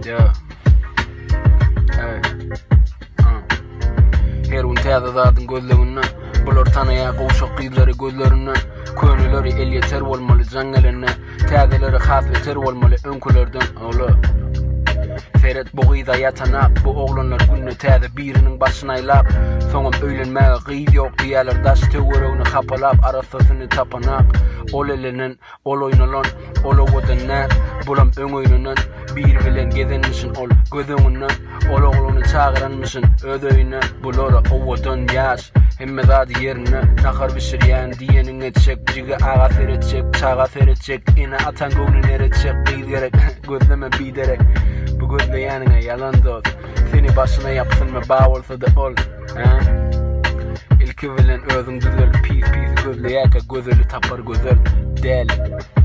Yeah. Hey. Her gün täze zatyn gözleginden, bular tanaya goşak gyzlary gözlerinden, könülleri el yeter bolmaly jaňalarına, täzeleri has yeter bolmaly öňkülerden. Ola. Feret bu gyza yatanak, bu oglanlar günne täze biriniň başyna aýlap, soňam öýlenmäge gyz ýok diýerler, daş töweregini hapalap, arasasyny tapanak. Ol elenen, ol oýnalan, ol owadanlar, bulam öňünden bir bilen gezenmişin ol gözüňinden, ol ogluny çagyranmışyn öz öýüne, bulara owadan ýaş. Hemme zady ýerine nahar bişirýän diýeniň etjek, jiga aga feretjek, çaga feretjek, ine atan göwnüne eretjek, gyz gerek, gözleme biderek. Bu gözleýäniňe ýalan dost, seni başyna ýapsynmy ba bolsa da ol. İlki bilen özüň düzel pis gözleýäke gözeli tapar gözel dali.